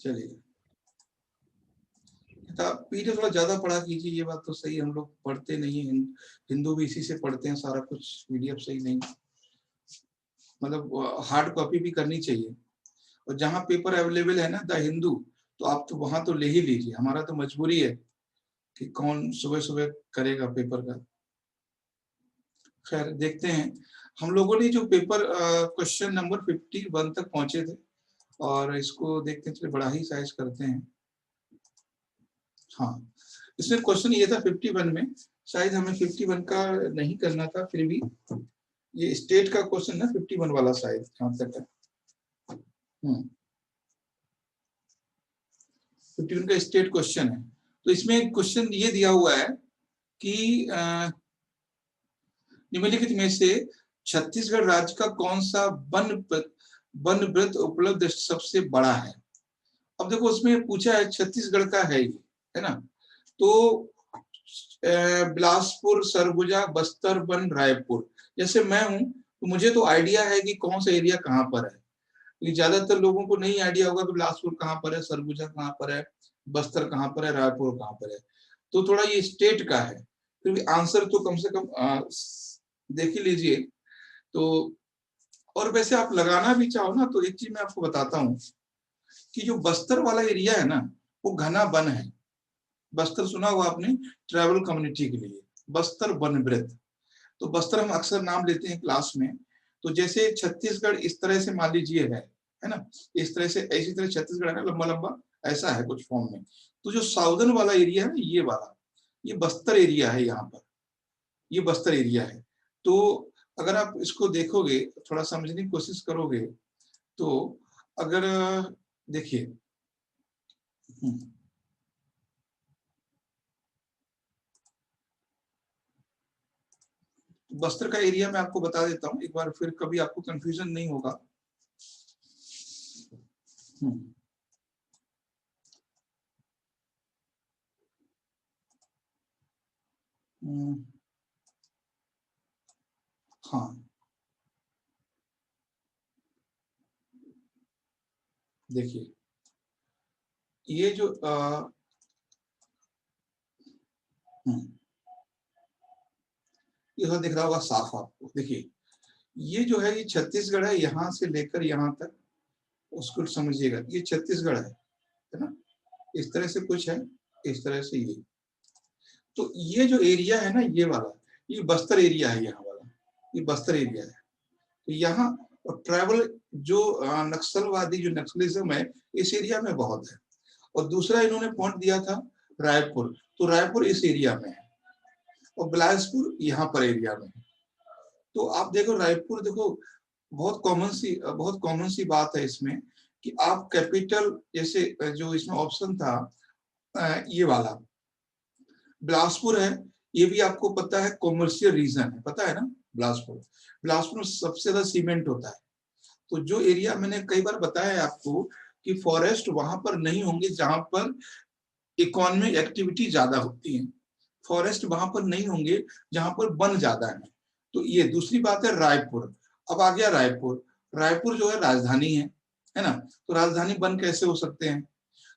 चलिए पीडीएफ थोड़ा ज्यादा पढ़ा कीजिए, ये बात तो सही है, हम लोग पढ़ते नहीं है, हिंदू भी इसी से पढ़ते हैं सारा कुछ, पीडीएफ सही नहीं, मतलब हार्ड कॉपी भी करनी चाहिए। और जहाँ पेपर अवेलेबल है ना द हिंदू, तो आप तो वहां तो ले ही लीजिए, हमारा तो मजबूरी है कि कौन सुबह सुबह करेगा पेपर का। खैर देखते हैं, हम लोगों ने जो पेपर क्वेश्चन नंबर 51 तक पहुंचे थे, और इसको देखते हैं, चलिए बड़ा ही साइज करते हैं। हाँ, इसमें क्वेश्चन ये था 51 में, शायद हमें 51 का नहीं करना था, फिर भी ये स्टेट का क्वेश्चन ना 51 वाला शायद जहाँ तक है। 51 का स्टेट क्वेश्चन है। तो इसमें क्वेश्चन ये दिया हुआ है कि निम्नलिखित में से छत्तीसगढ़ राज्य का कौन सा वन वृत्त उपलब्ध सबसे बड़ा है। अब देखो उसमें पूछा है छत्तीसगढ़ का है ये, है ना, तो बिलासपुर, सरगुजा, बस्तर, वन, रायपुर, जैसे मैं हूं तो मुझे तो आइडिया है कि कौन सा एरिया कहाँ पर है, क्योंकि ज्यादातर लोगों को नहीं आइडिया होगा कि बिलासपुर कहाँ पर है, सरगुजा कहाँ पर है, बस्तर कहाँ पर है, रायपुर कहाँ पर है। तो थोड़ा ये स्टेट का है, फिर भी आंसर तो कम से कम देख ही लीजिए। तो और वैसे आप लगाना भी चाहो ना, तो एक चीज मैं आपको बताता हूँ कि जो बस्तर वाला एरिया है ना, वो घना वन है। बस्तर सुना हुआ आपने, ट्राइबल कम्युनिटी के लिए बस्तर वन वृत्त। तो बस्तर हम अक्सर नाम लेते हैं क्लास में, तो जैसे छत्तीसगढ़ इस तरह से मान लीजिए है ना, इस तरह से, इसी तरह छत्तीसगढ़ है ना, लंबा लंबा ऐसा है कुछ फॉर्म में। तो जो साउदर्न वाला एरिया है ना, ये वाला, ये बस्तर एरिया है, यहाँ पर ये बस्तर एरिया है। तो अगर आप इसको देखोगे, थोड़ा समझने की कोशिश करोगे, तो अगर देखिए, बस्तर का एरिया मैं आपको बता देता हूँ एक बार, फिर कभी आपको कंफ्यूजन नहीं होगा। हाँ देखिए, ये जो ये तो दिख रहा होगा साफ आपको, देखिए ये जो है, ये छत्तीसगढ़ है, यहाँ से लेकर यहाँ तक, उसको समझिएगा, ये छत्तीसगढ़ है ना, इस तरह से कुछ है, इस तरह से ये, तो ये जो एरिया है ना, ये वाला, ये बस्तर एरिया है, यहाँ वाला ये बस्तर एरिया है। तो यहाँ और ट्राइबल जो नक्सलवादी जो नक्सलिज्म है, इस एरिया में बहुत है। और दूसरा इन्होंने पॉइंट दिया था रायपुर, तो रायपुर इस एरिया में है, और बिलासपुर यहाँ पर एरिया में है। तो आप देखो रायपुर, देखो बहुत कॉमन सी बात है इसमें, कि आप कैपिटल, जैसे जो इसमें ऑप्शन था ये वाला बिलासपुर है, ये भी आपको पता है कॉमर्शियल रीजन है, पता है ना, बिलासपुर, बिलासपुर में सबसे ज्यादा सीमेंट होता है। तो जो एरिया मैंने कई बार बताया है आपको कि फॉरेस्ट वहां पर नहीं होंगे जहां पर इकोनॉमिक एक्टिविटी ज्यादा होती है, फॉरेस्ट वहां पर नहीं होंगे जहां पर वन ज्यादा है। तो ये दूसरी बात है रायपुर। अब आ गया रायपुर, रायपुर जो है राजधानी है ना, तो राजधानी वन कैसे हो सकते हैं,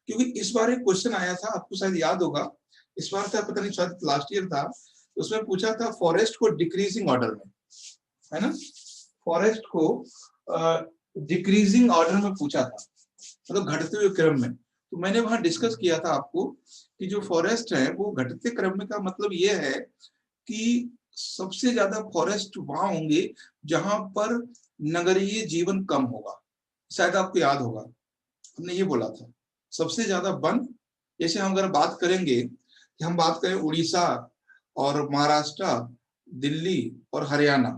क्योंकि इस बार एक क्वेश्चन आया था, आपको शायद याद होगा, इस बार था पता नहीं, शायद लास्ट ईयर था, उसमें पूछा था फॉरेस्ट को डिक्रीजिंग ऑर्डर में, है ना, फॉरेस्ट को डिक्रीजिंग ऑर्डर में पूछा था, मतलब घटते हुए क्रम में। तो मैंने वहां डिस्कस किया था आपको कि जो फॉरेस्ट है वो घटते क्रम में का मतलब ये है कि सबसे ज्यादा फॉरेस्ट वहां होंगे जहां पर नगरीय जीवन कम होगा। शायद आपको याद होगा, हमने ये बोला था सबसे ज्यादा वन, जैसे हम अगर बात करेंगे कि हम बात करें उड़ीसा और महाराष्ट्र, दिल्ली और हरियाणा,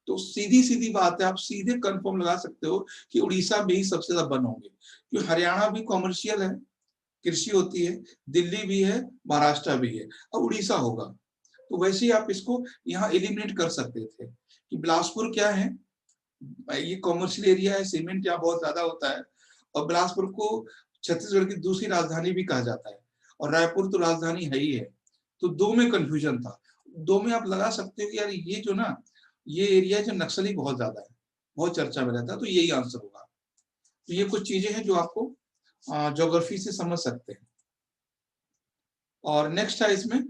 तो सीधी सीधी बात है, आप सीधे कंफर्म लगा सकते हो कि उड़ीसा में ही सबसे ज्यादा वन होंगे, क्योंकि हरियाणा भी कॉमर्शियल है, कृषि होती है, दिल्ली भी है, महाराष्ट्र भी है, अब उड़ीसा होगा। तो वैसे ही आप इसको यहाँ एलिमिनेट कर सकते थे कि बिलासपुर क्या है, ये कॉमर्शियल एरिया है, सीमेंट यहाँ बहुत ज्यादा होता है, और बिलासपुर को छत्तीसगढ़ की दूसरी राजधानी भी कहा जाता है, और रायपुर तो राजधानी है ही है। तो दो में कंफ्यूजन था, दो में आप लगा सकते हो कि यार ये जो ना, ये एरिया जो नक्सली बहुत ज्यादा है, बहुत चर्चा में रहता है, तो यही आंसर होगा। तो ये कुछ चीजें हैं जो आपको ज्योग्राफी से समझ सकते हैं। और नेक्स्ट है इसमें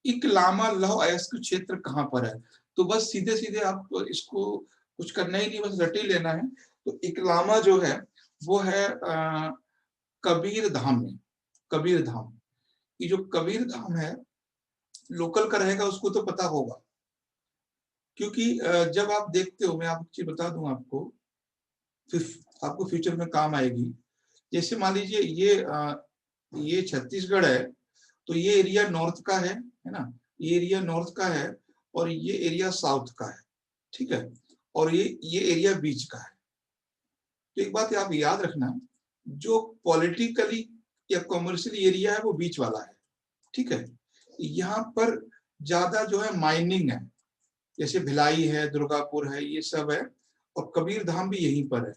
इकलामा लौह अयस्क क्षेत्र कहाँ पर है। तो बस सीधे सीधे आप इसको कुछ करना ही नहीं, बस रट ही लेना है। तो इकलामा जो है वो है कबीर धाम में। कबीर धाम, ये जो कबीर धाम है, लोकल का रहेगा उसको तो पता होगा, क्योंकि जब आप देखते हो, मैं आपको चीज बता दूं आपको, फिर आपको फ्यूचर में काम आएगी। जैसे मान लीजिए ये छत्तीसगढ़ है, तो ये एरिया नॉर्थ का है ना, ये एरिया नॉर्थ का है और ये एरिया साउथ का है, ठीक है, और ये एरिया बीच का है। तो एक बात आप याद रखना, जो पॉलिटिकली या कॉमर्शियल एरिया है वो बीच वाला है, ठीक है। यहाँ पर ज्यादा जो है माइनिंग है, जैसे भिलाई है, दुर्गापुर है, ये सब है, और कबीर धाम भी यहीं पर है।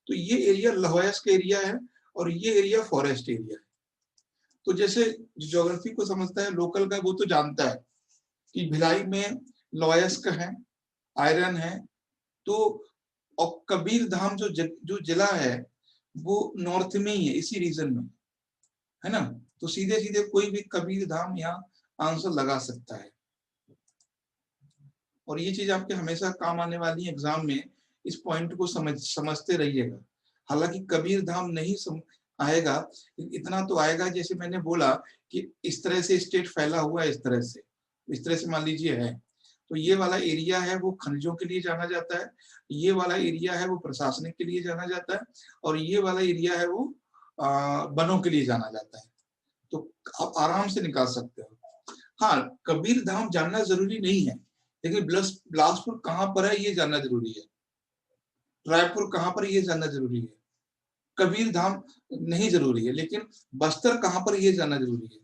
तो ये एरिया लौह अयस्क एरिया है और ये एरिया फॉरेस्ट एरिया है। तो जैसे ज्योग्राफी को समझता है, लोकल का, वो तो जानता है कि भिलाई में लौह अयस्क है, आयरन है। तो और कबीर धाम जो जिला है वो नॉर्थ में ही है, इसी रीजन में है ना। तो सीधे सीधे कोई भी कबीर धाम यहाँ आंसर लगा सकता है। और ये चीज आपके हमेशा काम आने वाली है एग्जाम में, इस पॉइंट को समझते रहिएगा। हालांकि कबीर धाम नहीं आएगा, इतना तो आएगा, जैसे मैंने बोला कि इस तरह से स्टेट फैला हुआ है, इस तरह से मान लीजिए है। तो ये वाला एरिया है वो खनिजों के लिए जाना जाता है, ये वाला एरिया है वो प्रशासनिक के लिए जाना जाता है, और ये वाला एरिया है वो वनों के लिए जाना जाता है। तो आप आराम से निकाल सकते हो। हाँ, कबीर धाम जानना जरूरी नहीं है, लेकिन बिलासपुर कहाँ पर है ये जानना जरूरी है, रायपुर कहाँ पर ये जानना जरूरी है, कबीर धाम नहीं जरूरी है, लेकिन बस्तर कहाँ पर ये जानना जरूरी है।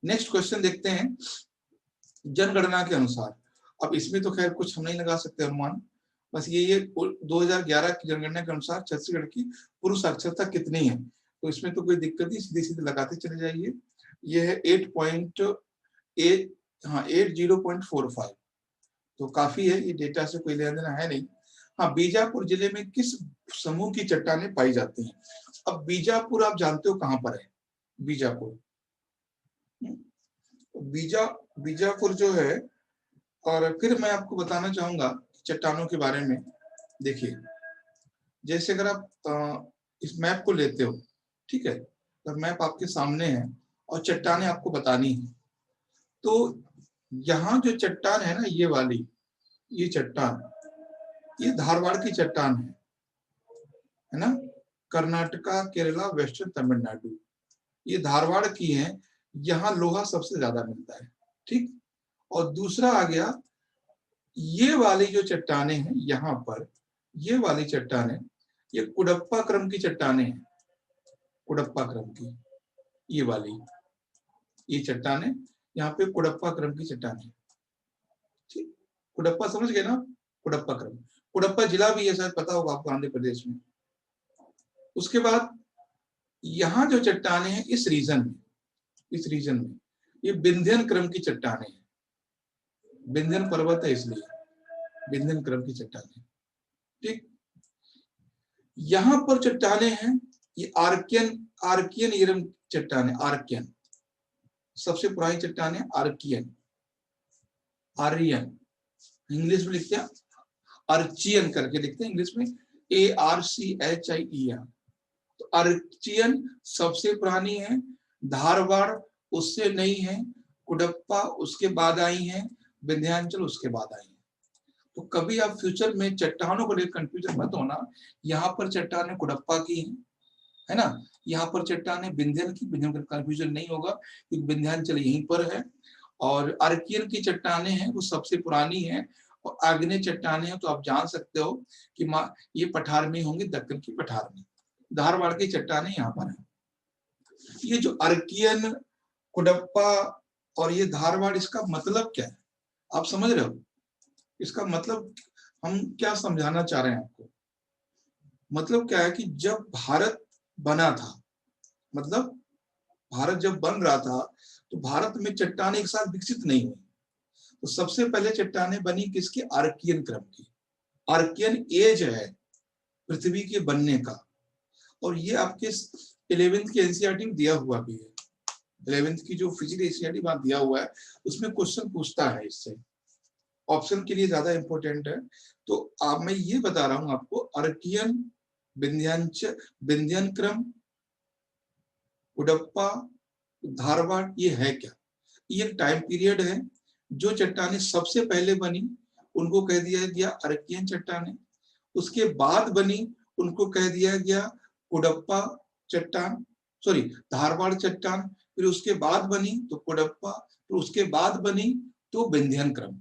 नेक्स्ट क्वेश्चन देखते हैं। जनगणना के अनुसार, अब इसमें तो खैर कुछ हम नहीं लगा सकते अनुमान, बस ये 2011 की जनगणना के अनुसार छत्तीसगढ़ की पुरुष साक्षरता कितनी है। तो इसमें तो कोई दिक्कत नहीं, सीधे सीधे लगाते चले जाइए। ये है 8.8, हाँ 80.45, तो काफी है, ये डेटा से कोई लेना देना है नहीं। हाँ, बीजापुर जिले में किस समूह की चट्टानें पाई जाती हैं। अब बीजापुर आप जानते हो कहाँ पर है, बीजापुर, बीजापुर जो है। और फिर मैं आपको बताना चाहूंगा चट्टानों के बारे में। देखिए, जैसे अगर आप इस मैप को लेते हो, ठीक है, तो मैप आपके सामने है और चट्टानें आपको बतानी है। तो यहाँ जो चट्टान है ना, ये वाली, ये चट्टान, ये धारवाड़ की चट्टान है ना, कर्नाटका, केरला, वेस्टर्न तमिलनाडु, ये धारवाड़ की है। यहाँ लोहा सबसे ज्यादा मिलता है, ठीक। और दूसरा आ गया, ये वाली जो चट्टानें हैं यहाँ पर, ये वाली चट्टानें, ये कुडप्पा क्रम की चट्टानें हैं, कुडप्पा क्रम की, ये वाली, ये चट्टानें यहाँ पे कुडप्पा क्रम की चट्टानें, ठीक। कुडप्पा समझ गए ना, कुडप्पा क्रम, कुडप्पा जिला भी है, शायद पता होगा आपको, आंध्र प्रदेश में। उसके बाद यहाँ जो चट्टानें हैं इस रीजन में ये विंध्यन क्रम की चट्टानें हैं, विंध्यन पर्वत है इसलिए विंध्यन क्रम की चट्टानें, ठीक। यहाँ पर चट्टानें हैं, ये आर्कियन इरम चट्टानें, आर्कियन, सबसे पुरानी चट्टानें आर्कियन, आर्यन, इंग्लिश में लिखते हैं अर्चियन करके लिखते हैं इंग्लिश में, ARCHIEN। तो अर्चियन सबसे पुरानी है, धारवाड़ उससे नहीं है, कुडप्पा उसके बाद आई है, विंध्याचल उसके बाद आई है। तो कभी आप फ्यूचर में चट्टानों को लेकर कंफ्यूजन मत होना, यहाँ पर चट्टानें कुडप्पा की है ना, यहाँ पर चट्टानें विंध्यन की, विंध्यन का कंफ्यूजन नहीं होगा क्योंकि विंध्याचल यहीं पर है। और अर्कियन की चट्टानें हैं वो सबसे पुरानी है, और आग्नेय चट्टानें हैं तो आप जान सकते हो कि ये पठार में होंगी, दक्कन की पठार में। धारवाड़ की चट्टानें यहाँ पर है। ये जो अर्कियन, कुडप्पा और ये धारवाड़, इसका मतलब क्या है आप समझ रहे हो, इसका मतलब हम क्या समझाना चाह रहे हैं आपको। मतलब क्या है कि जब भारत बना था, मतलब भारत जब बन रहा था, तो भारत में चट्टानें एक साथ विकसित नहीं हुई। तो सबसे पहले चट्टानें बनी किसकी, आर्कियन क्रम की। आर्कियन एज है पृथ्वी के बनने का, और ये आपके 11th की एनसीईआरटी में दिया हुआ भी है, 11th की जो फिजिकल एनसीईआरटी वहां दिया हुआ है उसमें क्वेश्चन पूछता है, इससे ऑप्शन के लिए ज्यादा इंपॉर्टेंट है। तो अब मैं ये बता रहा हूं आपको, अर्कियन, विंध्यान क्रम, कुडप्पा, धारवाड़, ये है क्या? ये एक टाइम पीरियड है। जो चट्टानें सबसे पहले बनी उनको कह दिया गया अर्कियन चट्टानें, उसके बाद बनी उनको कह दिया गया कुडप्पा चट्टान, सॉरी धारवाड़ चट्टान, फिर उसके बाद बनी तो कुडप्पा, फिर उसके बाद बनी तो विंध्यान क्रम,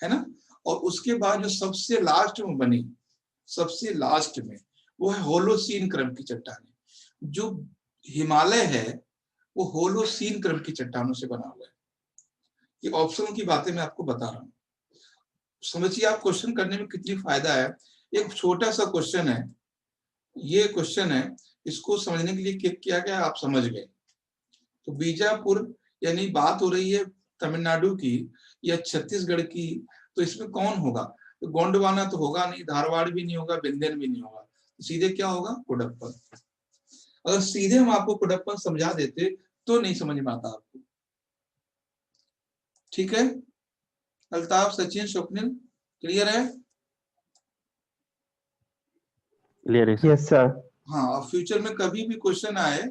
है ना। और उसके बाद जो सबसे लास्ट में बनी, सबसे लास्ट में, वो है होलोसीन क्रम की चट्टानें। जो हिमालय है वो होलोसीन क्रम की चट्टानों से बना हुआ है। ये ऑप्शनों की बातें मैं आपको बता रहा हूँ, समझिए आप क्वेश्चन करने में कितनी फायदा है। एक छोटा सा क्वेश्चन है, ये क्वेश्चन है, इसको समझने के लिए क्या क्या आप समझ गए। तो बीजापुर, यानी बात हो रही है तमिलनाडु की या छत्तीसगढ़ की, तो इसमें कौन होगा? तो गोंडवाना तो होगा नहीं, धारवाड़ भी नहीं होगा, विंध्यन भी नहीं होगा, तो सीधे क्या होगा? कुडप्पन। अगर सीधे हम आपको कुडप्पन समझा देते तो नहीं समझ में आता आपको, ठीक है। अल्ताफ, सचिन, स्वप्निल, क्लियर है? क्लियर है सर। Yes sir. हाँ, अब फ्यूचर में कभी भी क्वेश्चन आए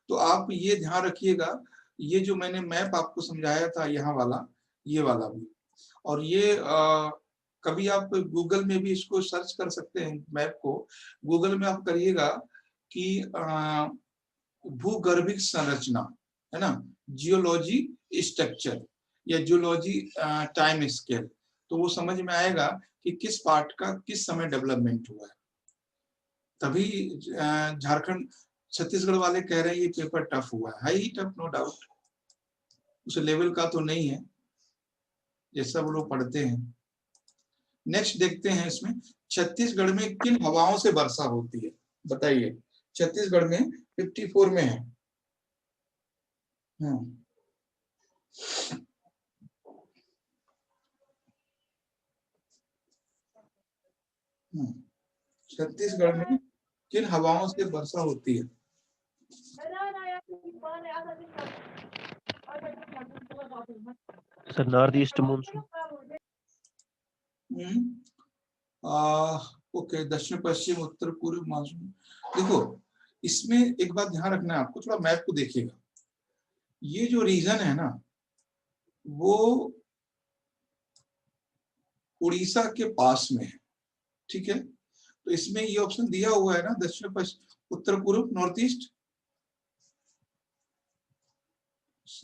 तो आप ये ध्यान रखिएगा, ये जो मैंने मैप आपको समझाया था यहाँ वाला, ये वाला भी, और ये कभी आप गूगल में भी इसको सर्च कर सकते हैं। मैप को गूगल में आप करिएगा कि भूगर्भिक संरचना, है ना, जियोलॉजी स्ट्रक्चर या जियोलॉजी टाइम स्केल, तो वो समझ में आएगा कि किस पार्ट का किस समय डेवलपमेंट हुआ है। तभी झारखंड छत्तीसगढ़ वाले कह रहे हैं ये पेपर टफ हुआ है ही टफ, नो डाउट, उस लेवल का तो नहीं है जैसा वो लोग पढ़ते हैं। नेक्स्ट देखते हैं, इसमें छत्तीसगढ़ में किन हवाओं से वर्षा होती है, बताइए। छत्तीसगढ़ में 54 में है। छत्तीसगढ़ में किन हवाओं से वर्षा होती है? Sir north east monsoon. Okay, दक्षिण पश्चिम उत्तर पूर्व मानसून। देखो, इसमें एक बात ध्यान रखना है आपको, थोड़ा मैप को देखिएगा। ये जो रीजन है ना, वो उड़ीसा के पास में है, ठीक है। तो इसमें ये ऑप्शन दिया हुआ है ना, दक्षिण पश्चिम उत्तर पूर्व, north east,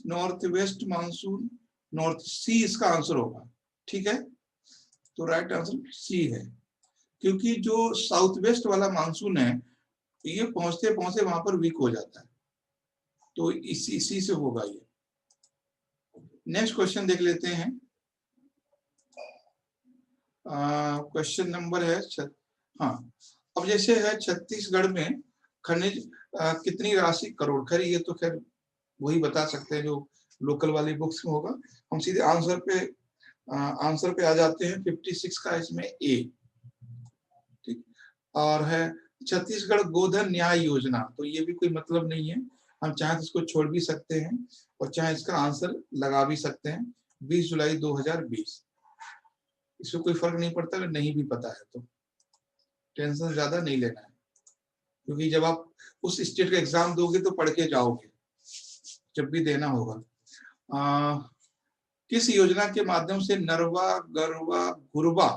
north west monsoon, north, C इसका आंसर होगा, ठीक है। तो राइट आंसर सी है, क्योंकि जो साउथ वेस्ट वाला मानसून है ये पहुंचते पहुंचते वहां पर वीक हो जाता है, तो इसी से होगा ये। नेक्स्ट क्वेश्चन देख लेते हैं। क्वेश्चन नंबर है हाँ, अब जैसे है छत्तीसगढ़ में खनिज कितनी राशि करोड़, खैर ये तो खैर वही बता सकते हैं जो लोकल वाली बुक्स में होगा। हम सीधे आंसर पे आ जाते हैं। 56 का इसमें ए, ठीक। और है छत्तीसगढ़ गोधन न्याय योजना, तो ये भी कोई मतलब नहीं है, हम चाहे तो इसको छोड़ भी सकते हैं और चाहे इसका आंसर लगा भी सकते हैं। 20 जुलाई 2020, इसमें कोई फर्क नहीं पड़ता, अगर नहीं भी पता है तो टेंशन ज्यादा नहीं लेना है, क्योंकि जब आप उस स्टेट का एग्जाम दोगे तो पढ़ के जाओगे जब भी देना होगा। किस योजना के माध्यम से नरवा, गरवा, घुरवा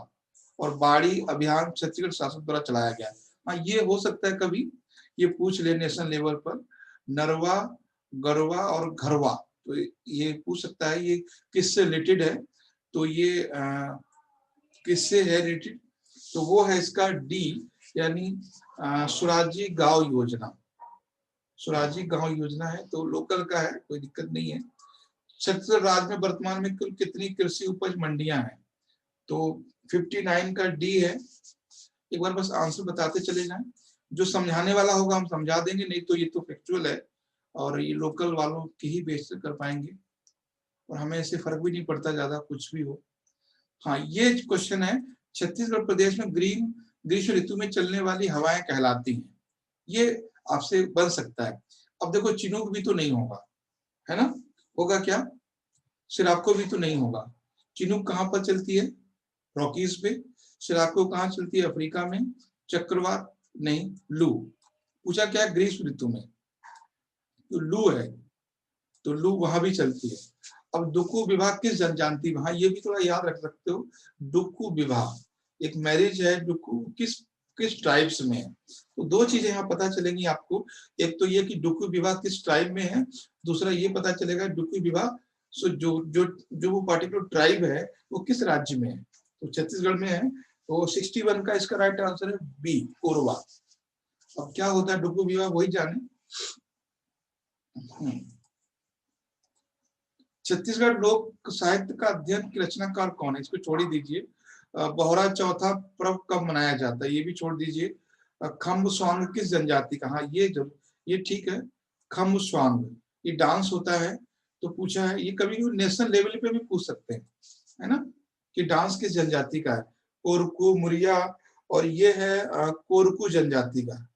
और बाड़ी अभियान छत्तीसगढ़ शासन द्वारा चलाया गया? हाँ, ये हो सकता है कभी ये पूछ ले नेशनल लेवल पर, नरवा, गरवा और घरवा, तो ये पूछ सकता है ये किससे रिलेटेड है, तो ये किससे है रिलेटेड, तो वो है इसका डी, यानी स्वराजी गांव योजना। स्वराजी गांव योजना है तो लोकल का है, कोई दिक्कत नहीं है। छत्तीसगढ़ राज्य में वर्तमान में कुल कितनी कृषि उपज मंडियां हैं? तो 59 का डी है। एक बार बस आंसर बताते चले जाएं, जो समझाने वाला होगा हम समझा देंगे, नहीं तो ये तो फैक्चुअल है और ये लोकल वालों की ही बेस से कर पाएंगे और हमें इससे फर्क भी नहीं पड़ता ज्यादा कुछ भी हो। हाँ, ये क्वेश्चन है, छत्तीसगढ़ प्रदेश में ग्रीष्म ऋतु में चलने वाली हवाएं कहलाती हैं। ये आपसे बन सकता है। अब देखो चिनूक भी तो नहीं होगा, है ना, होगा क्या, सिराको भी तो नहीं होगा। चिनूक कहाँ पर चलती है, रॉकीज पे। सिराको कहाँ चलती है, अफ्रीका में। चक्रवात नहीं, लू। पूछा क्या, ग्रीष्म ऋतु में, तो लू है, तो लू वहां भी चलती है। अब डुक्कू विवाह किस जनजाति में, हाँ ये भी थोड़ा याद रख सकते हो। डुक्कू विवाह एक मैरिज है, डुक्कू किस किस ट्राइब्स में है। तो दो चीजें यहाँ पता चलेंगी आपको, एक तो ये कि डुक्कू विवाह किस ट्राइब में है, दूसरा ये पता चलेगा डुक्कू विवाह सो जो जो जो वो पर्टिकुलर ट्राइब है वो किस राज्य में है। तो छत्तीसगढ़ में है, तो 61 का इसका राइट आंसर है बी, कोरबा। अब क्या होता है डुक्कू विवाह वही जाने। छत्तीसगढ़ लोक साहित्य का अध्ययन की रचनाकार कौन है, इसको छोड़ ही दीजिए। बोहरा चौथा पर्व कब मनाया जाता है, ये भी छोड़ दीजिए। खम्ब स्वांग किस जनजाति का, हाँ ये ठीक है। खम्ब स्वांग ये डांस होता है, तो पूछा है, ये कभी नेशनल लेवल पे भी पूछ सकते हैं, है ना, कि डांस किस जनजाति का है। कोरकू, मुरिया, और ये है कोरकू जनजाति का।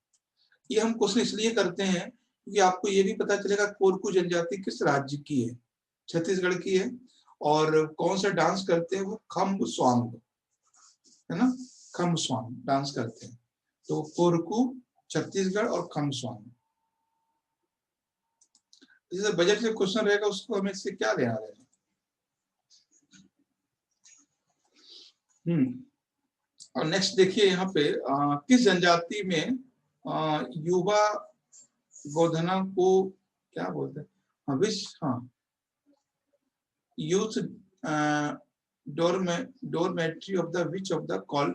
ये हम क्वेश्चन इसलिए करते हैं क्योंकि आपको ये भी पता चलेगा कोरकू जनजाति किस राज्य की है, छत्तीसगढ़ की है, और कौन सा डांस करते हैं वो खम्ब स्वांग, है ना, खम्ब स्वांग डांस करते हैं। तो कोरकू छत्तीसगढ़ और खम्ब स्वांग। जैसे बजट के क्वेश्चन रहेगा उसको हमें इससे क्या लेना देना। और नेक्स्ट देखिए यहाँ पे किस जनजाति में युवा गोधना को क्या बोलते हैं, youth dormitory of the which of the called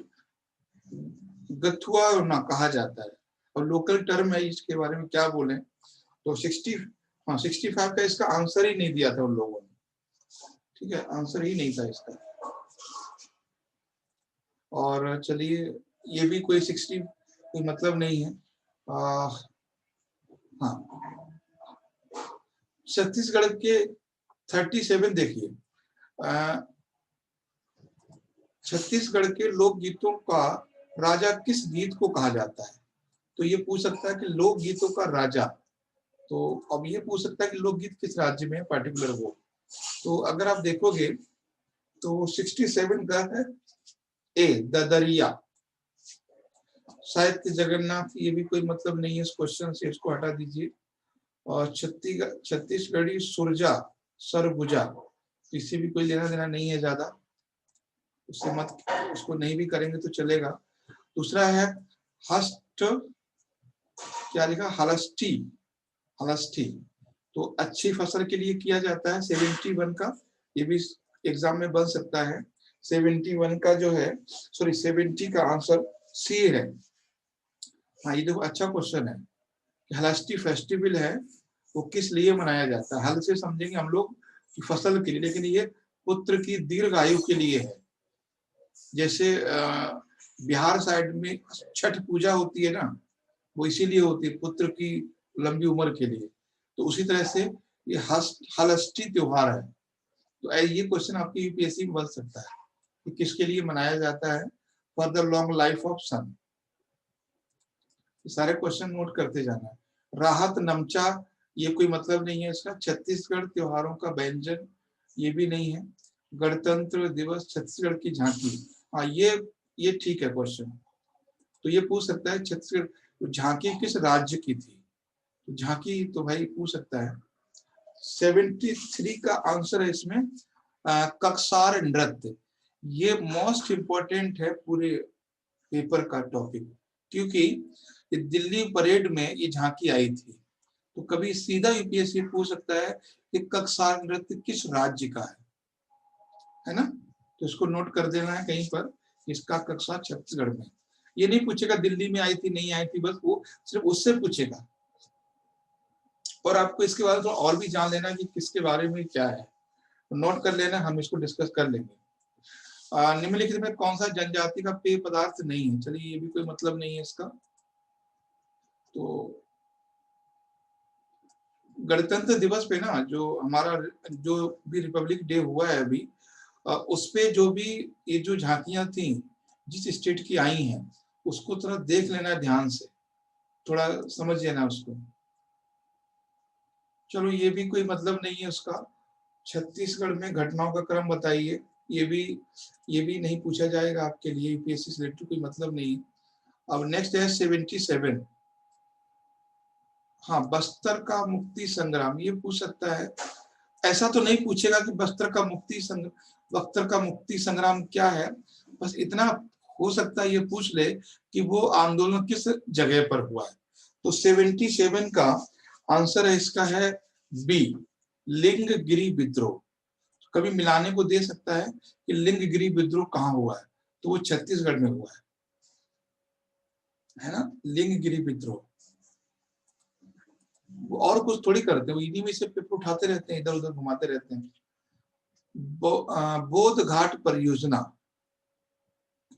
गथुआ ना कहा जाता है। और लोकल टर्म है, इसके बारे में क्या बोले, तो 65 का इसका आंसर ही नहीं दिया था उन लोगों ने, ठीक है, आंसर ही नहीं था इसका। और चलिए ये भी कोई 60 कोई मतलब नहीं है। हाँ, छत्तीसगढ़ के 37 देखिए, छत्तीसगढ़ के लोकगीतों का राजा किस गीत को कहा जाता है। तो ये पूछ सकता है कि लोकगीतों का राजा, तो अब ये पूछ सकता है कि लोकगीत किस राज्य में है पर्टिकुलर वो। तो अगर आप देखोगे तो 67 का है ए, ददरिया। साहित्य जगन्नाथ, ये भी कोई मतलब नहीं है इस क्वेश्चन से, इसको हटा दीजिए। और छत्तीसगढ़ी सुरजा सरगुजा, इससे भी कोई लेना देना नहीं है ज्यादा, उससे मत, उसको नहीं भी करेंगे तो चलेगा। दूसरा है हस्ट, क्या लिखा, हलस्टी, हलस्टी, तो अच्छी फसल के लिए किया जाता है 71 का, ये भी एग्जाम में बन सकता है। 71 का जो है, सॉरी 70 का आंसर सी है। हाँ ये देखो अच्छा क्वेश्चन है, हलस्टी फेस्टिवल है वो किस लिए मनाया जाता है। हल से समझेंगे हम लोग कि फसल के लिए, लेकिन ये पुत्र की दीर्घ आयु के लिए है। जैसे बिहार साइड में छठ पूजा होती है ना, वो इसीलिए होती है पुत्र की लंबी उम्र के लिए। तो उसी तरह से ये हलस्टी त्योहार है। तो ये क्वेश्चन आपकी यूपीएससी में बन सकता है कि किसके लिए मनाया जाता है, for the long life of son. सारे क्वेश्चन नोट करते जाना है। राहत नमचा, ये कोई मतलब नहीं है इसका। छत्तीसगढ़ त्योहारों का व्यंजन, ये भी नहीं है। गणतंत्र दिवस छत्तीसगढ़ की झांकी, हाँ ये ठीक है क्वेश्चन। तो ये पूछ सकता है छत्तीसगढ़ तो झांकी किस राज्य की थी, तो झांकी तो भाई पूछ सकता है। 73 का आंसर है इसमें कक्सार नृत्य। ये मोस्ट इंपॉर्टेंट है पूरे पेपर का टॉपिक, क्योंकि दिल्ली परेड में ये झांकी आई थी। तो कभी सीधा यूपीएससी पूछ सकता है कि कक्सार नृत्य किस राज्य का है ना, तो इसको नोट कर देना है कहीं पर, इसका कक्षा छत्तीसगढ़ में। ये नहीं पूछेगा दिल्ली में आई थी नहीं आई थी, बस वो सिर्फ उससे पूछेगा। और आपको इसके बारे में और भी जान लेना कि किसके बारे में क्या है, तो नोट कर लेना, हम इसको डिस्कस कर लेंगे। निम्नलिखित में कौन सा जनजाति का पेय पदार्थ नहीं है, चलिए ये भी कोई मतलब नहीं है इसका। तो गणतंत्र दिवस पे ना, जो हमारा जो भी रिपब्लिक डे हुआ है अभी, उस पे जो भी ये जो झांकियां थी जिस स्टेट की आई हैं उसको थोड़ा देख लेना ध्यान से, थोड़ा समझिए ना उसको। चलो ये भी कोई मतलब नहीं है उसका। छत्तीसगढ़ में घटनाओं का क्रम बताइए, ये भी नहीं पूछा जाएगा आपके लिए, यूपीएससी से रिलेटेड कोई मतलब नहीं है। अब नेक्स्ट है 77। हाँ, बस्तर का मुक्ति संग्राम ये पूछ सकता है। ऐसा तो नहीं पूछेगा कि बस्तर का मुक्ति संग्राम क्या है, बस इतना हो सकता है ये पूछ ले कि वो आंदोलन किस जगह पर हुआ है। तो 77 का आंसर है इसका है बी, लिंगगिरी विद्रोह। कभी मिलाने को दे सकता है कि लिंगगिरी विद्रोह कहाँ हुआ है, तो वो छत्तीसगढ़ में हुआ है ना, लिंगगिरी विद्रोह। वो और कुछ थोड़ी करते हैं, वो इन्हीं में से पेपर उठाते रहते हैं, इधर उधर घुमाते रहते हैं। बोध घाट परियोजना,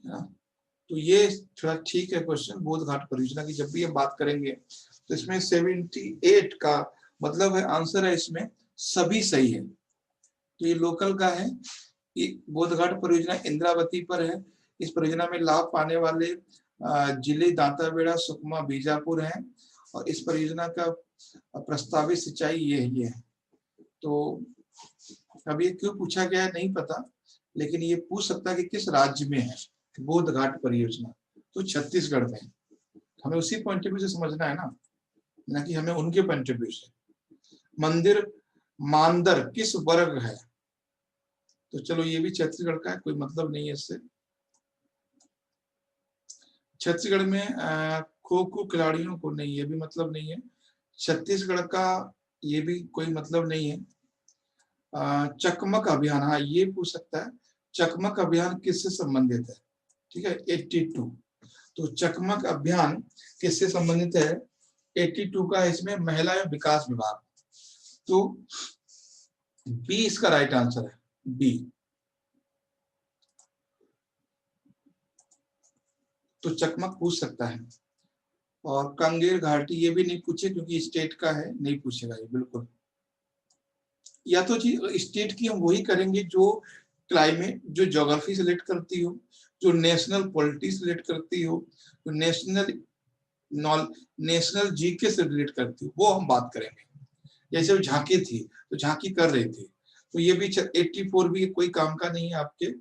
तो ये थोड़ा ठीक है क्वेश्चन। बोध घाट परियोजना की जब भी हम बात करेंगे तो इसमें 78 का मतलब है आंसर है इसमें सभी सही है। तो ये लोकल का है। बोध घाट परियोजना इंद्रावती पर है। इस परियोजना में लाभ पाने वाले जिले दांताबेड़ा, सुकमा, बीजापुर हैं और इस परियोजना का प्रस्तावित सिंचाई ये है। तो अब ये क्यों पूछा गया है नहीं पता, लेकिन ये पूछ सकता है कि किस राज्य में है बोध घाट परियोजना, तो छत्तीसगढ़ में। हमें उसी पॉइंट ऑफ व्यू से समझना है ना कि हमें उनके पॉइंट ऑफ व्यू से। मंदिर मानदर किस वर्ग है, तो चलो ये भी छत्तीसगढ़ का है, कोई मतलब नहीं है इससे। छत्तीसगढ़ में खो खो खिलाड़ियों को नहीं, ये भी मतलब नहीं है। छत्तीसगढ़ का ये भी कोई मतलब नहीं है। चकमक अभियान, हाँ ये पूछ सकता है, चकमक अभियान किससे संबंधित है, ठीक है 82। तो चकमक अभियान किससे संबंधित है 82 का, इसमें महिला एवं विकास विभाग। तो बी इसका राइट आंसर है, बी। तो चकमक पूछ सकता है। और कांगेर घाटी ये भी नहीं पूछे क्योंकि स्टेट का है, नहीं पूछेगा ये बिल्कुल। या तो जी स्टेट की हम वही करेंगे जो क्लाइमेट, जो ज्योग्राफी से रिलेट करती हो, जो नेशनल पॉलिटी से रिलेट करती हो, जो नेशनल जीके से रिलेट करती हो, वो हम बात करेंगे। जैसे झांकी थी तो झांकी कर रही थी, तो ये भी 84 भी कोई काम का नहीं है आपके।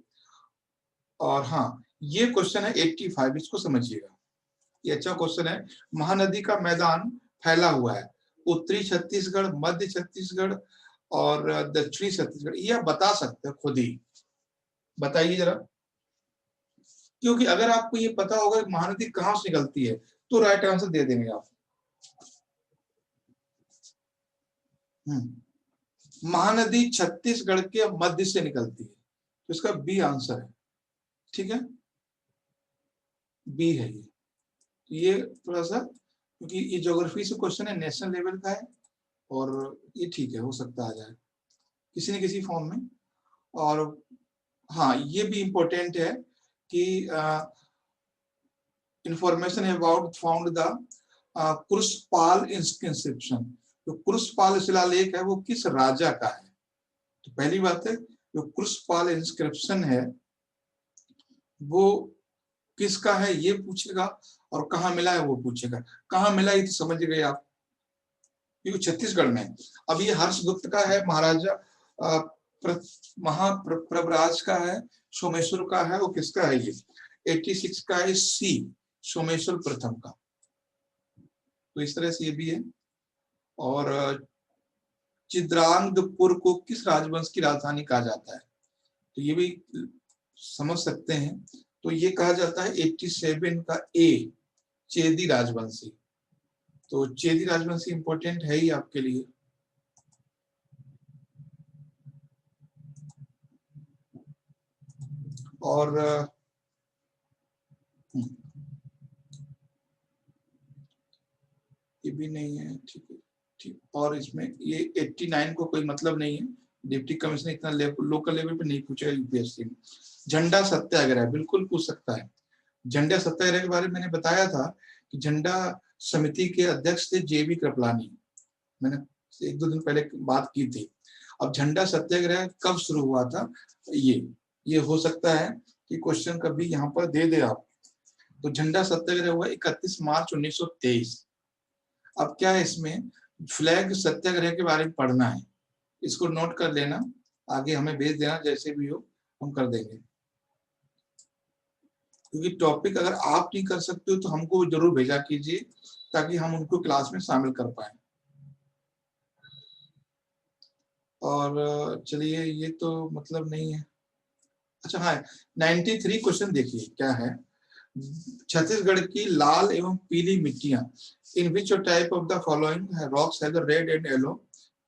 और हाँ, ये क्वेश्चन है 85, इसको समझिएगा, ये अच्छा क्वेश्चन है। महानदी का मैदान फैला हुआ है उत्तरी छत्तीसगढ़, मध्य छत्तीसगढ़ और दक्षिणी छत्तीसगढ़, ये आप बता सकते हैं खुद ही, बताइए जरा। क्योंकि अगर आपको ये पता होगा महानदी कहां से निकलती है तो राइट आंसर दे देंगे आप। महानदी छत्तीसगढ़ के मध्य से निकलती है, तो इसका बी आंसर है, ठीक है, बी है ये थोड़ा सा, क्योंकि ये ज्योग्राफी से क्वेश्चन है, नेशनल लेवल का है, और ये ठीक है, हो सकता आ जाए किसी न किसी फॉर्म में। और हाँ, ये भी इंपॉर्टेंट है कि information about found the Kuruspal inscription. जो कुरुसपाल शिलालेख है वो किस राजा का है, तो पहली बात है जो कुरुसपाल इंस्क्रिप्शन है वो किसका है ये पूछेगा, और कहाँ मिला है वो पूछेगा। कहाँ मिला ये तो समझ गए आप, ये छत्तीसगढ़ में। अब ये हर्षगुप्त का है, महाराजा महाप्रभराज का है, सोमेश्वर का है, वो किसका है ये 86 का है, सी सोमेश्वर प्रथम का। तो इस तरह से ये भी है। और चिद्रांगपुर को किस राजवंश की राजधानी कहा जाता है, तो ये भी समझ सकते हैं। तो ये कहा जाता है 87 का ए, चेदी राजवंशी। तो चेदी राजवंशी इंपॉर्टेंट है ही आपके लिए। और ये भी नहीं है, ठीक है, ठीक। और इसमें ये 89 को कोई मतलब नहीं है, डिप्टी कमिश्नर इतना लोकल लेवल पे नहीं पूछेगा यूपीएससी में। झंडा सत्याग्रह बिल्कुल पूछ सकता है। झंडा सत्याग्रह के बारे में मैंने बताया था कि झंडा समिति के अध्यक्ष थे जेबी कृपलानी, मैंने 1-2 दिन पहले बात की थी। अब झंडा सत्याग्रह कब शुरू हुआ था, ये हो सकता है कि क्वेश्चन कभी यहाँ पर दे दे आप। तो झंडा सत्याग्रह हुआ 31 मार्च 1923। अब क्या है, इसमें फ्लैग सत्याग्रह के बारे में पढ़ना है, इसको नोट कर लेना, आगे हमें भेज देना, जैसे भी हो हम कर देंगे। क्योंकि टॉपिक अगर आप नहीं कर सकते हो तो हमको जरूर भेजा कीजिए, ताकि हम उनको क्लास में शामिल कर पाए। और चलिए, ये तो मतलब नहीं है। अच्छा हाँ, 93 क्वेश्चन देखिए क्या है। छत्तीसगढ़ की लाल एवं पीली मिट्टियां, in which type of the following rocks have the red and yellow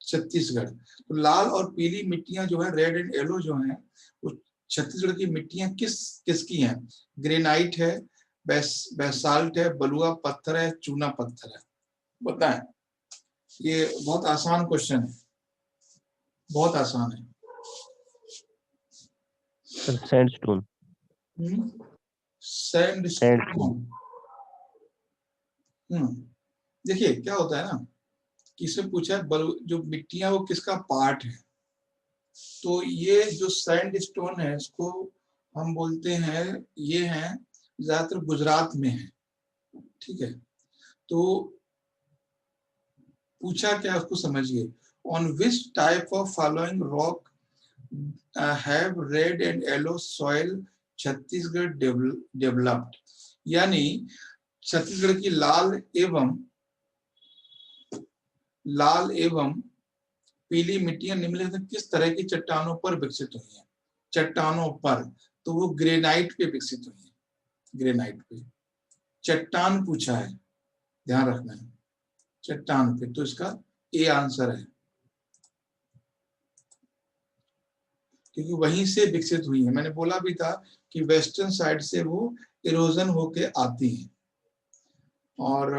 Chhattisgarh. तो लाल और पीली मिट्टियां जो है, रेड एंड येलो जो है, वो छत्तीसगढ़ की मिट्टियां किसकी हैं? ग्रेनाइट है, बेसाल्ट है, बलुआ पत्थर है, चूना पत्थर है। बताएं। ये बहुत आसान क्वेश्चन है, बहुत आसान है। सैंडस्टोन। सैंडस्टोन। देखिए क्या होता है ना, कि इसमें पूछा है जो मिट्टियां वो किसका पार्ट है। तो ये जो सैंडस्टोन है, इसको हम बोलते हैं, ये है ज्यादातर गुजरात में है, ठीक है। तो पूछा क्या, उसको समझिए। On which type of following rock have read and yellow soil Chhattisgarh developed. यानी छत्तीसगढ़ की लाल एवं पीली मिट्टियां निम्नलिखित किस तरह की चट्टानों पर विकसित हुई हैं? चट्टानों पर, तो वो ग्रेनाइट पे विकसित हुई है। ग्रेनाइट पे चट्टान पूछा है, ध्यान रखना है, चट्टान पे, तो इसका ए आंसर है, क्योंकि वहीं से विकसित हुई है। मैंने बोला भी था कि वेस्टर्न साइड से वो इरोजन होके आती है। और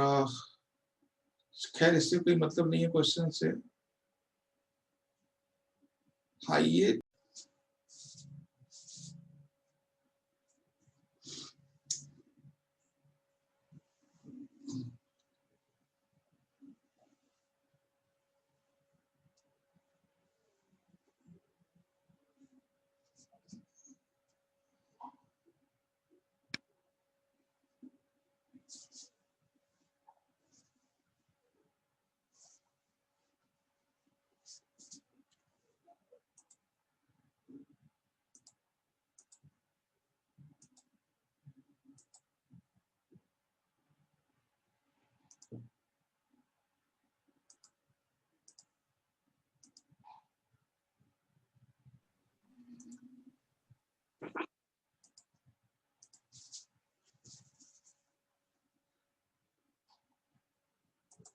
खैर इससे कोई मतलब नहीं है क्वेश्चन से। हाँ, ये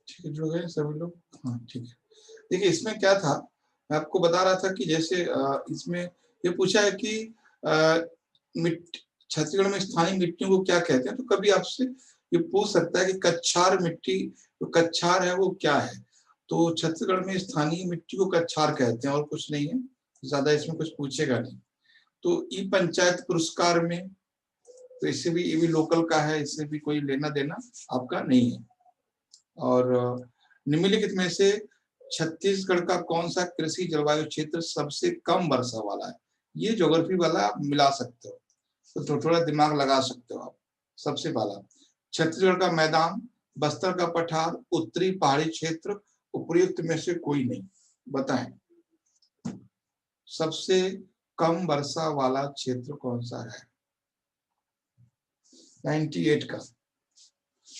ठीक है, जुड़ गए सभी लोग? हाँ ठीक है। देखिए इसमें क्या था, मैं आपको बता रहा था कि जैसे इसमें ये पूछा है कि छत्तीसगढ़ में स्थानीय मिट्टियों को क्या कहते हैं। तो कभी आपसे ये पूछ सकता है कि कच्छार मिट्टी, जो कच्छार है वो क्या है। तो छत्तीसगढ़ में स्थानीय मिट्टी को कच्छार कहते हैं, और कुछ नहीं है, ज्यादा इसमें कुछ पूछेगा नहीं। तो ई पंचायत पुरस्कार में, तो इससे भी, ये भी लोकल का है, इससे भी कोई लेना देना आपका नहीं है। और निम्नलिखित में से छत्तीसगढ़ का कौन सा कृषि जलवायु क्षेत्र सबसे कम वर्षा वाला है? ये ज्योग्राफी वाला आप मिला सकते हो, तो थोड़ा दिमाग लगा सकते हो आप। सबसे पहला, छत्तीसगढ़ का मैदान, बस्तर का पठार, उत्तरी पहाड़ी क्षेत्र, उपयुक्त में से कोई नहीं। बताएं सबसे कम वर्षा वाला क्षेत्र कौन सा है? 98 का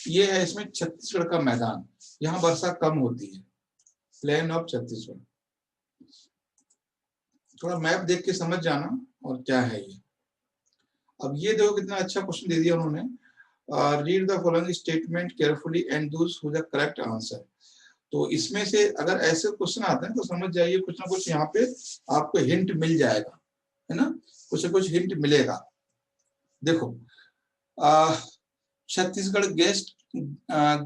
ये है। इसमें छत्तीसगढ़ का मैदान, यहाँ वर्षा कम होती है, प्लेन ऑफ छत्तीसगढ़। थोड़ा मैप देख के समझ जाना और क्या है ये। अब ये देखो कितना अच्छा क्वेश्चन दे दिया उन्होंने। Read the following statement carefully and choose the correct answer. तो इसमें से अगर ऐसे क्वेश्चन आते हैं तो समझ जाइए कुछ ना कुछ यहाँ पे आपको हिंट मिल जाएगा, है ना, कुछ ना कुछ हिंट मिलेगा। देखो Chhattisgarh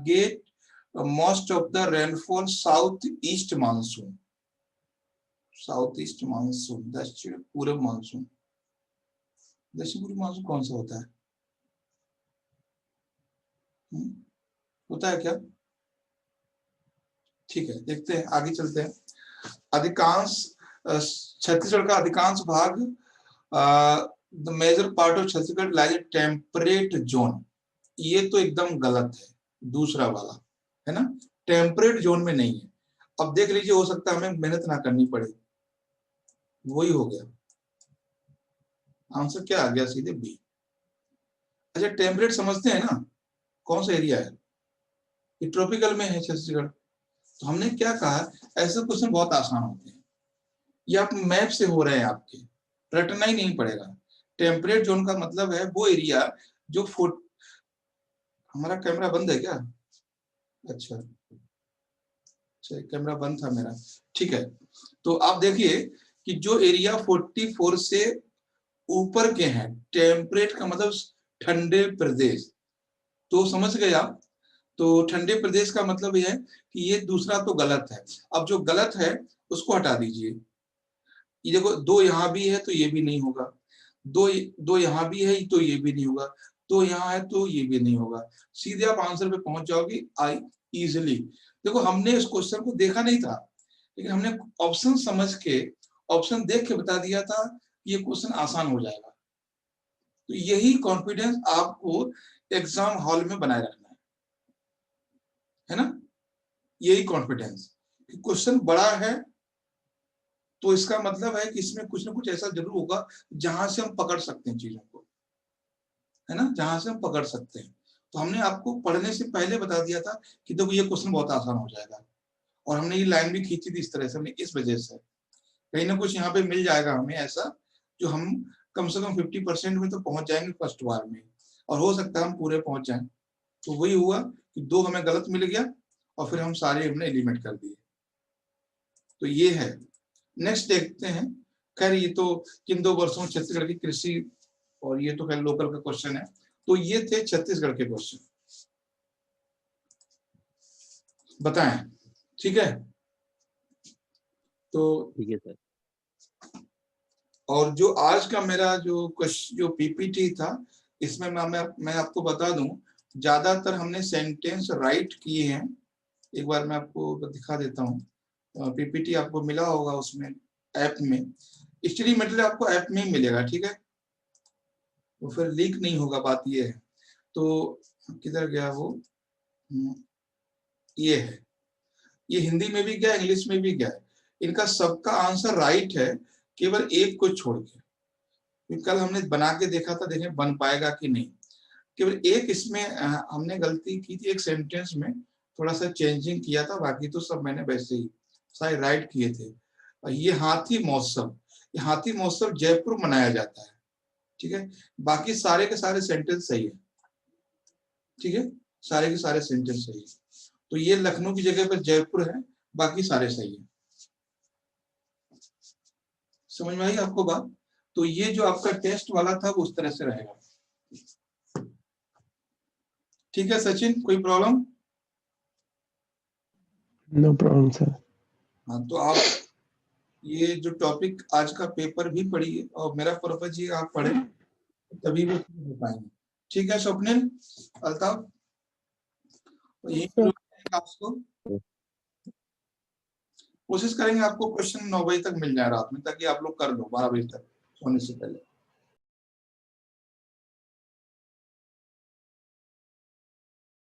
get most of the rainfall south east monsoon. South east monsoon, दक्षिण पूर्व मानसून। दक्षिण पूर्व मानसून कौन सा होता है? होता है क्या? ठीक है, देखते हैं, आगे चलते हैं। अधिकांश छत्तीसगढ़ का अधिकांश भाग, the major part of Chhattisgarh lies temperate zone. ये तो एकदम गलत है, दूसरा वाला, है ना, टेम्परेट जोन में नहीं है। अब देख लीजिए, हो सकता है हमें मेहनत ना करनी पड़े। वही हो गया, आंसर क्या आ गया? सीधे बी। अच्छा, टेम्परेट समझते हैं ना, कौन सा एरिया है? ये ट्रॉपिकल में है छत्तीसगढ़। तो हमने क्या कहा, ऐसे क्वेश्चन बहुत आसान होते हैं, ये आप मैप से हो रहे हैं, आपके रटना ही नहीं पड़ेगा। टेम्परेट जोन का मतलब है वो एरिया जो हमारा कैमरा बंद है क्या? अच्छा, कैमरा बंद था मेरा, ठीक है। तो आप देखिए कि जो एरिया 44 से ऊपर के हैं, टेम्परेट का मतलब ठंडे प्रदेश, तो समझ गए आप। तो ठंडे प्रदेश का मतलब यह है कि ये दूसरा तो गलत है। अब जो गलत है उसको हटा दीजिए। ये देखो, दो यहाँ भी है तो ये भी नहीं होगा, दो दो यहाँ भी है तो ये भी नहीं होगा, दो यहाँ है तो ये भी नहीं होगा। सीधे आप आंसर पे पहुंच जाओगे आई इजिली। देखो, हमने इस क्वेश्चन को देखा नहीं था, लेकिन हमने ऑप्शन समझ के, ऑप्शन देख के बता दिया था कि ये क्वेश्चन आसान हो जाएगा। तो यही कॉन्फिडेंस आपको एग्जाम हॉल में बनाए रखना है ना। यही कॉन्फिडेंस कि क्वेश्चन बड़ा है तो इसका मतलब है कि इसमें कुछ ना कुछ ऐसा जरूर होगा जहां से हम पकड़ सकते हैं चीजों को, है ना, जहां से हम पकड़ सकते हैं। तो हमने आपको पढ़ने से पहले बता दिया था कि देखो ये क्वेश्चन बहुत आसान हो जाएगा, और हमने ये लाइन भी खींची थी इस तरह से, हमने इस वजह से कहीं ना कुछ यहाँ पे मिल जाएगा हमें ऐसा, जो हम कम से कम 50% में तो पहुंच जाएंगे फर्स्ट बार में, और हो सकता है हम पूरे पहुंच जाएं। तो वही हुआ कि दो हमें गलत मिल गया और फिर हम सारे हमने एलिमिनेट कर दिए। तो ये है। नेक्स्ट देखते हैं। खैर, ये तो किन 2 वर्षों में छत्तीसगढ़ की कृषि, और ये तो खैर लोकल का क्वेश्चन है। तो ये थे छत्तीसगढ़ के क्वेश्चन, बताएं, ठीक है। तो ठीक है सर। और जो आज का मेरा जो पीपीटी था, इसमें मैं आपको बता दूं, ज्यादातर हमने सेंटेंस राइट किए हैं। एक बार मैं आपको दिखा देता हूँ, पीपीटी आपको मिला होगा उसमें ऐप में, स्टडी मटेरियल आपको ऐप में ही मिलेगा, ठीक है। तो फिर लीक नहीं होगा, बात ये है। तो किधर गया वो, ये है, ये हिंदी में भी गया, इंग्लिश में भी गया। इनका सबका आंसर राइट है, केवल एक को छोड़ के। कल हमने बना के देखा था, देखें बन पाएगा कि नहीं। केवल एक इसमें हमने गलती की थी, एक सेंटेंस में थोड़ा सा चेंजिंग किया था, बाकी तो सब मैंने वैसे ही सारे राइट किए थे। और ये हाथी महोत्सव, ये हाथी महोत्सव जयपुर मनाया जाता है, ठीक है। बाकी सारे के सारे सेंटेंस सही है, ठीक है, सारे के सारे सेंटेंस सही है। तो ये लखनऊ की जगह पर जयपुर है, बाकी सारे सही है। समझ में आई आपको बात? तो ये जो आपका टेस्ट वाला था वो उस तरह से रहेगा, ठीक है। सचिन, कोई प्रॉब्लम? No problem sir. हाँ, तो आप ये जो टॉपिक आज का पेपर भी पढ़िए, और मेरा पर्पज ये आप पढ़े तभी वो हो पाएंगे, ठीक है। स्वप्निल, अल्ताफ, तो यही आपको कोशिश करेंगे आपको क्वेश्चन 9 बजे तक मिल जाए रात में, ताकि आप लोग कर लो 12 बजे तक सोने से पहले।